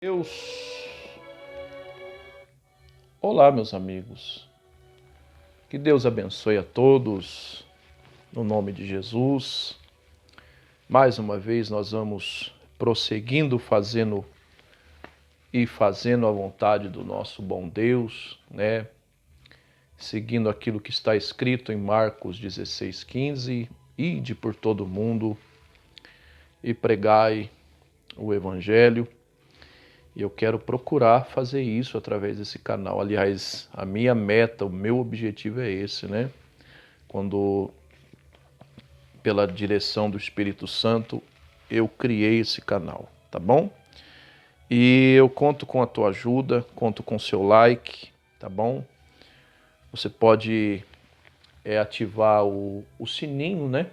Deus. Olá, meus amigos. Que Deus abençoe a todos, no nome de Jesus. Mais uma vez nós vamos prosseguindo fazendo a vontade do nosso bom Deus, né? Seguindo aquilo que está escrito em Marcos 16:15, ide por todo mundo e pregai o evangelho. E eu quero procurar fazer isso através desse canal. Aliás, a minha meta, o meu objetivo é esse, né? Quando, pela direção do Espírito Santo, eu criei esse canal, tá bom? E eu conto com a tua ajuda, conto com o seu like, tá bom? Você pode ativar o sininho, né?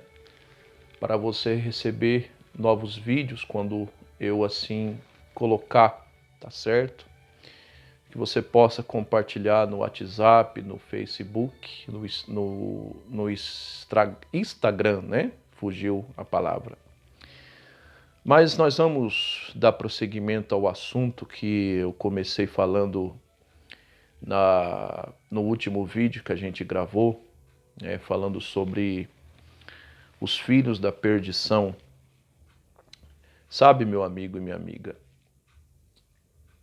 Para você receber novos vídeos quando eu assim colocar, tá certo? Que você possa compartilhar no WhatsApp, no Facebook, no Instagram, né? Fugiu a palavra. Mas nós vamos dar prosseguimento ao assunto que eu comecei falando no último vídeo que a gente gravou, falando sobre os filhos da perdição. Sabe, meu amigo e minha amiga,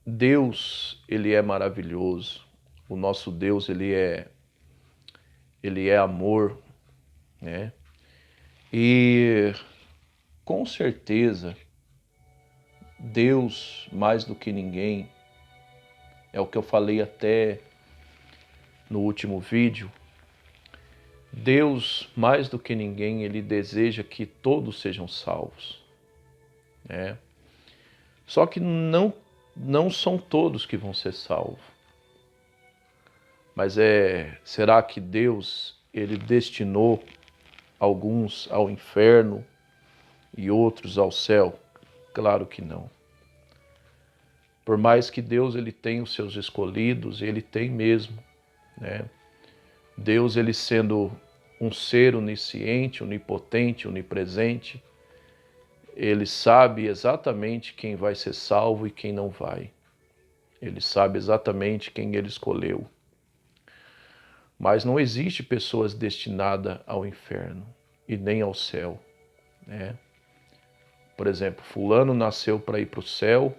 Deus, ele é maravilhoso. O nosso Deus, ele é amor, né? E com certeza Deus, mais do que ninguém, é o que eu falei até no último vídeo, Deus, mais do que ninguém, ele deseja que todos sejam salvos, né? Só que não são todos que vão ser salvos. Mas será que Deus, ele destinou alguns ao inferno e outros ao céu? Claro que não. Por mais que Deus ele tenha os seus escolhidos, ele tem mesmo, né? Deus, ele sendo um ser onisciente, onipotente, onipresente, ele sabe exatamente quem vai ser salvo e quem não vai. Ele sabe exatamente quem ele escolheu. Mas não existe pessoas destinadas ao inferno e nem ao céu, né? Por exemplo, fulano nasceu para ir para o céu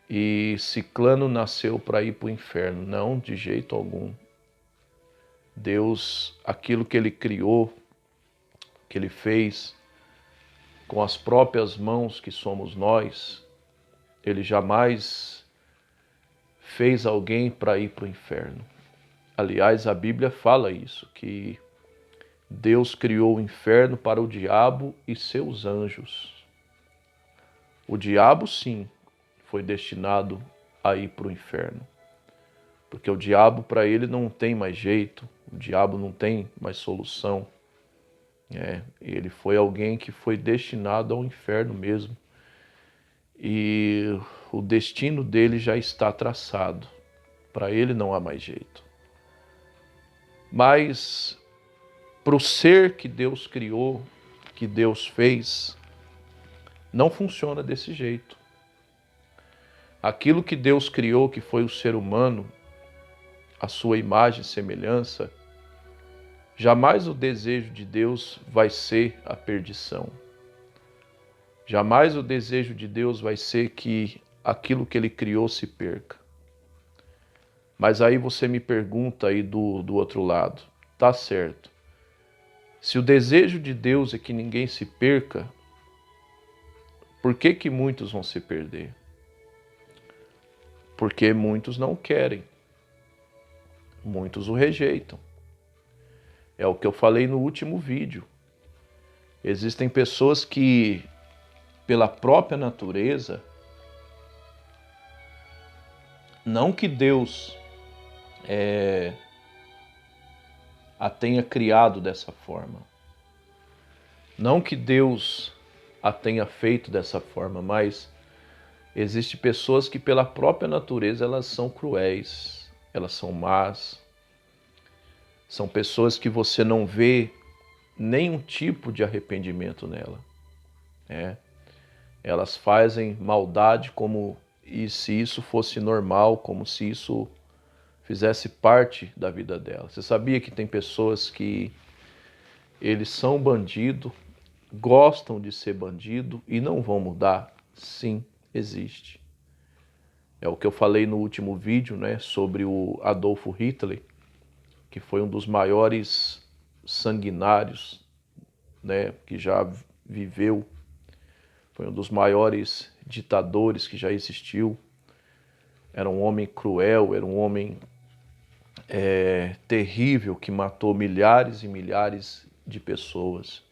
e ciclano nasceu para ir para o inferno. Não, de jeito algum. Deus, aquilo que ele criou, que ele fez com as próprias mãos que somos nós, ele jamais fez alguém para ir para o inferno. Aliás, a Bíblia fala isso, que Deus criou o inferno para o diabo e seus anjos. O diabo, sim, foi destinado a ir para o inferno. Porque o diabo, para ele, não tem mais jeito, o diabo não tem mais solução. Ele foi alguém que foi destinado ao inferno mesmo. E o destino dele já está traçado. Para ele não há mais jeito. Mas para o ser que Deus criou, que Deus fez, não funciona desse jeito. Aquilo que Deus criou, que foi o ser humano, a sua imagem e semelhança, jamais o desejo de Deus vai ser a perdição. Jamais o desejo de Deus vai ser que aquilo que ele criou se perca. Mas aí você me pergunta aí do outro lado, tá certo. Se o desejo de Deus é que ninguém se perca, por que muitos vão se perder? Porque muitos não querem. Muitos o rejeitam. É o que eu falei no último vídeo. Existem pessoas que, pela própria natureza, não que Deus a tenha criado dessa forma, não que Deus a tenha feito dessa forma, mas existem pessoas que, pela própria natureza, elas são cruéis, elas são más, são pessoas que você não vê nenhum tipo de arrependimento nela. Elas fazem maldade como se isso fosse normal, como se isso fizesse parte da vida delas. Você sabia que tem pessoas que eles são bandido, gostam de ser bandido e não vão mudar? Sim, existe. É o que eu falei no último vídeo, né, sobre o Adolfo Hitler, que foi um dos maiores sanguinários, né, que já viveu, foi um dos maiores ditadores que já existiu. Era um homem cruel, era um homem terrível que matou milhares e milhares de pessoas.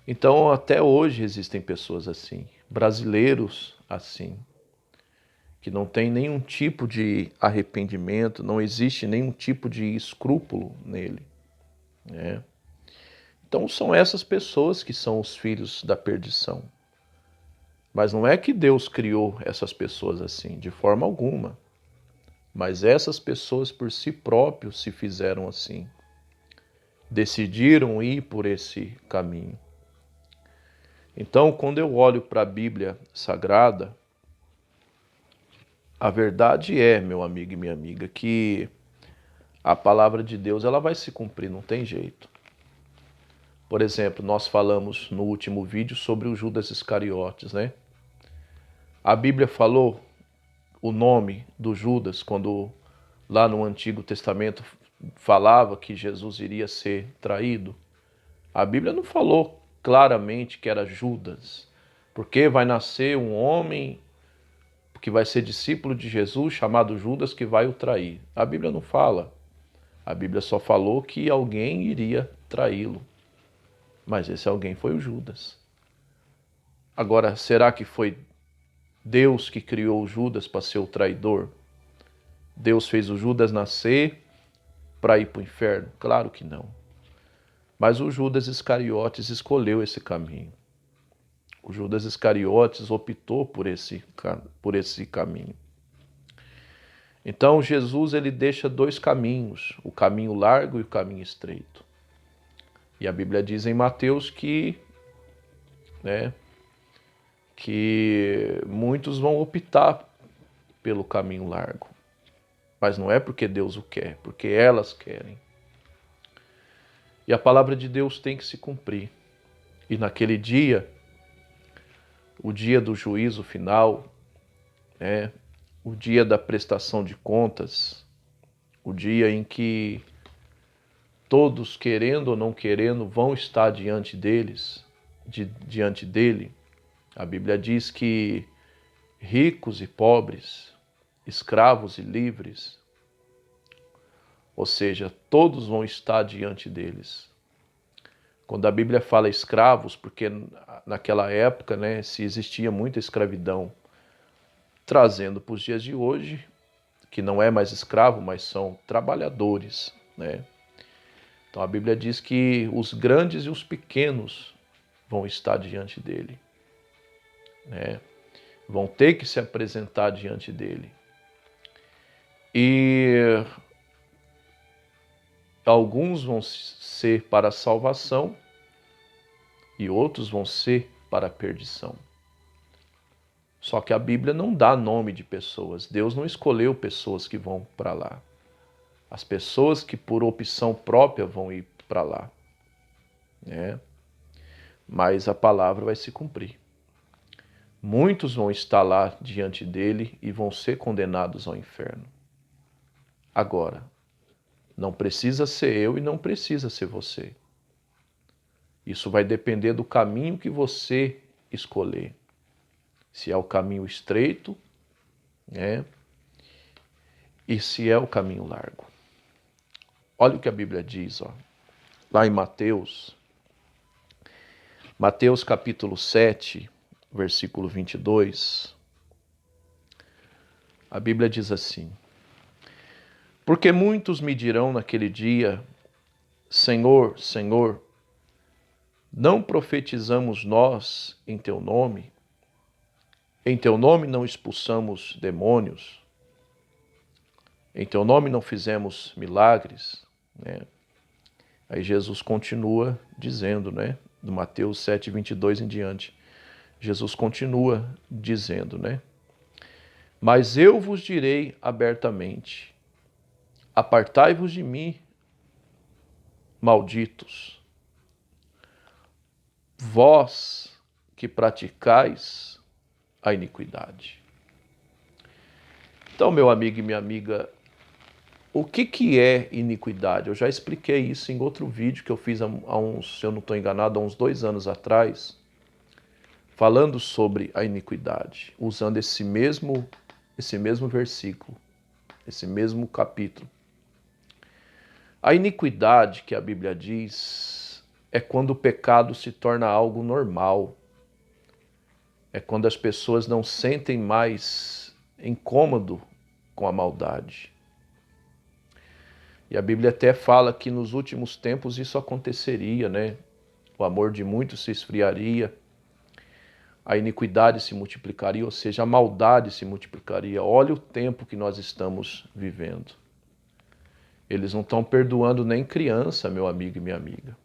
Então, até hoje existem pessoas assim, brasileiros assim, que não tem nenhum tipo de arrependimento, não existe nenhum tipo de escrúpulo nele, né? Então são essas pessoas que são os filhos da perdição. Mas não é que Deus criou essas pessoas assim, de forma alguma. Mas essas pessoas por si próprios se fizeram assim. Decidiram ir por esse caminho. Então, quando eu olho para a Bíblia Sagrada, a verdade é, meu amigo e minha amiga, que a palavra de Deus ela vai se cumprir, não tem jeito. Por exemplo, nós falamos no último vídeo sobre o Judas Iscariotes, né? A Bíblia falou o nome do Judas quando lá no Antigo Testamento falava que Jesus iria ser traído. A Bíblia não falou claramente que era Judas, porque vai nascer um homem que vai ser discípulo de Jesus chamado Judas que vai o trair. A Bíblia não fala. A Bíblia só falou que alguém iria traí-lo. Mas esse alguém foi o Judas. Agora, será que foi Deus que criou o Judas para ser o traidor? Deus fez o Judas nascer para ir para o inferno? Claro que não. Mas o Judas Iscariotes escolheu esse caminho. O Judas Iscariotes optou por esse caminho. Então Jesus ele deixa dois caminhos, o caminho largo e o caminho estreito. E a Bíblia diz em Mateus que muitos vão optar pelo caminho largo. Mas não é porque Deus o quer, porque elas querem. E a palavra de Deus tem que se cumprir. E naquele dia, o dia do juízo final, o dia da prestação de contas, o dia em que todos, querendo ou não querendo, vão estar diante diante dele. A Bíblia diz que ricos e pobres, escravos e livres, ou seja, todos vão estar diante deles. Quando a Bíblia fala escravos, porque naquela época, se existia muita escravidão, trazendo para os dias de hoje, que não é mais escravo, mas são trabalhadores, Então a Bíblia diz que os grandes e os pequenos vão estar diante dele, Vão ter que se apresentar diante dele. E alguns vão ser para a salvação e outros vão ser para a perdição. Só que a Bíblia não dá nome de pessoas. Deus não escolheu pessoas que vão para lá. As pessoas que por opção própria vão ir para lá. Mas a palavra vai se cumprir. Muitos vão estar lá diante dele e vão ser condenados ao inferno. Agora, não precisa ser eu e não precisa ser você. Isso vai depender do caminho que você escolher. Se é o caminho estreito, e se é o caminho largo. Olha o que a Bíblia diz, lá em Mateus capítulo 7, versículo 22. A Bíblia diz assim: porque muitos me dirão naquele dia, Senhor, Senhor, não profetizamos nós em teu nome? Em teu nome não expulsamos demônios? Em teu nome não fizemos milagres? Aí Jesus continua dizendo, do Mateus 7, 22 em diante: Jesus continua dizendo, né? Mas eu vos direi abertamente, apartai-vos de mim, malditos, vós que praticais a iniquidade. Então, meu amigo e minha amiga, o que é iniquidade? Eu já expliquei isso em outro vídeo que eu fiz há uns, se eu não estou enganado, há uns 2 anos atrás, falando sobre a iniquidade, usando esse mesmo versículo, esse mesmo capítulo. A iniquidade que a Bíblia diz é quando o pecado se torna algo normal. É quando as pessoas não sentem mais incômodo com a maldade. E a Bíblia até fala que nos últimos tempos isso aconteceria, né? O amor de muitos se esfriaria, a iniquidade se multiplicaria, ou seja, a maldade se multiplicaria. Olha o tempo que nós estamos vivendo. Eles não estão perdoando nem criança, meu amigo e minha amiga.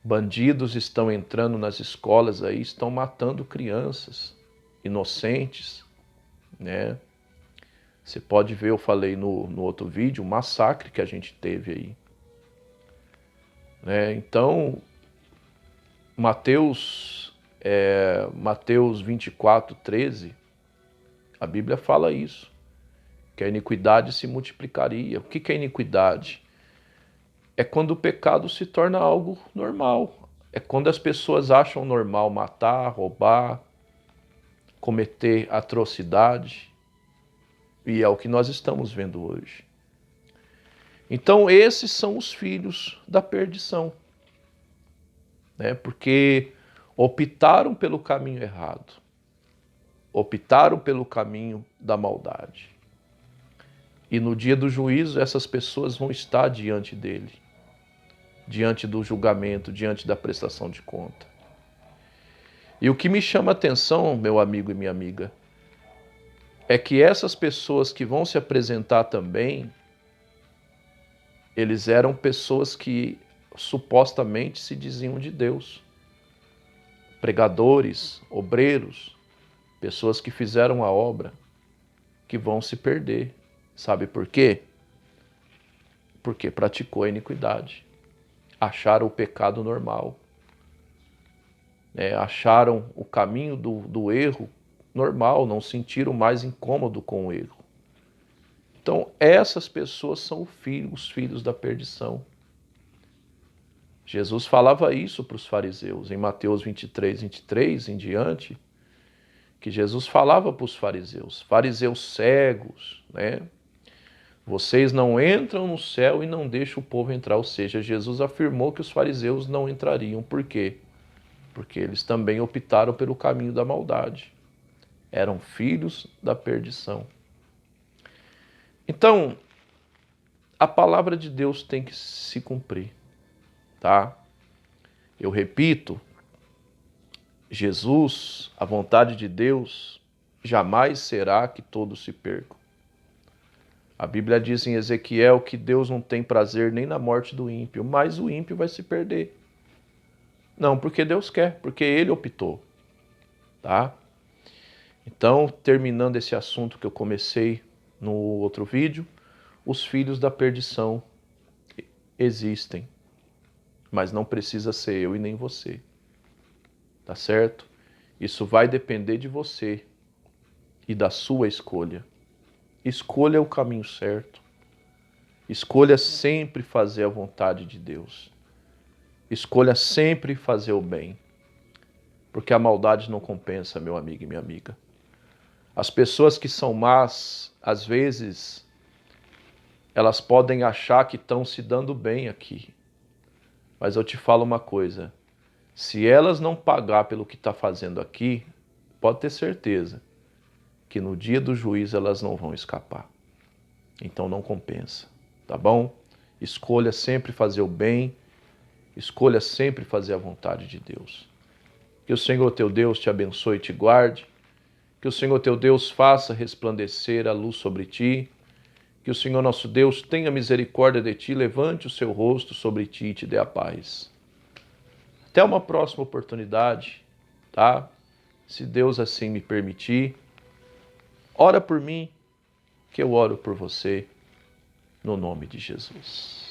Bandidos estão entrando nas escolas aí, estão matando crianças inocentes, né? Você pode ver, eu falei no outro vídeo, o massacre que a gente teve aí. Né? Então, Mateus 24:13, a Bíblia fala isso, que a iniquidade se multiplicaria. O que é iniquidade? É quando o pecado se torna algo normal. É quando as pessoas acham normal matar, roubar, cometer atrocidade. E é o que nós estamos vendo hoje. Então, esses são os filhos da perdição, né? Porque optaram pelo caminho errado, optaram pelo caminho da maldade. E no dia do juízo, essas pessoas vão estar diante dele, diante do julgamento, diante da prestação de conta. E o que me chama a atenção, meu amigo e minha amiga, é que essas pessoas que vão se apresentar também, eles eram pessoas que supostamente se diziam de Deus. Pregadores, obreiros, pessoas que fizeram a obra, que vão se perder. Sabe por quê? Porque praticou a iniquidade. Acharam o pecado normal. Acharam o caminho do erro normal, não sentiram mais incômodo com o erro. Então, essas pessoas são os filhos da perdição. Jesus falava isso para os fariseus, em Mateus 23 em diante, que Jesus falava para os fariseus cegos, né? Vocês não entram no céu e não deixam o povo entrar. Ou seja, Jesus afirmou que os fariseus não entrariam. Por quê? Porque eles também optaram pelo caminho da maldade. Eram filhos da perdição. Então, a palavra de Deus tem que se cumprir, tá? Eu repito, Jesus, a vontade de Deus, jamais será que todos se percam. A Bíblia diz em Ezequiel que Deus não tem prazer nem na morte do ímpio, mas o ímpio vai se perder. Não porque Deus quer, porque Ele optou, tá? Então, terminando esse assunto que eu comecei no outro vídeo, os filhos da perdição existem, mas não precisa ser eu e nem você, tá certo? Isso vai depender de você e da sua escolha. Escolha o caminho certo. Escolha sempre fazer a vontade de Deus. Escolha sempre fazer o bem. Porque a maldade não compensa, meu amigo e minha amiga. As pessoas que são más, às vezes, elas podem achar que estão se dando bem aqui. Mas eu te falo uma coisa. Se elas não pagar pelo que está fazendo aqui, pode ter certeza que no dia do juízo elas não vão escapar. Então não compensa, tá bom? Escolha sempre fazer o bem, escolha sempre fazer a vontade de Deus. Que o Senhor teu Deus te abençoe e te guarde, que o Senhor teu Deus faça resplandecer a luz sobre ti, que o Senhor nosso Deus tenha misericórdia de ti, levante o seu rosto sobre ti e te dê a paz. Até uma próxima oportunidade, tá? se Deus assim me permitir, ora por mim, que eu oro por você, no nome de Jesus.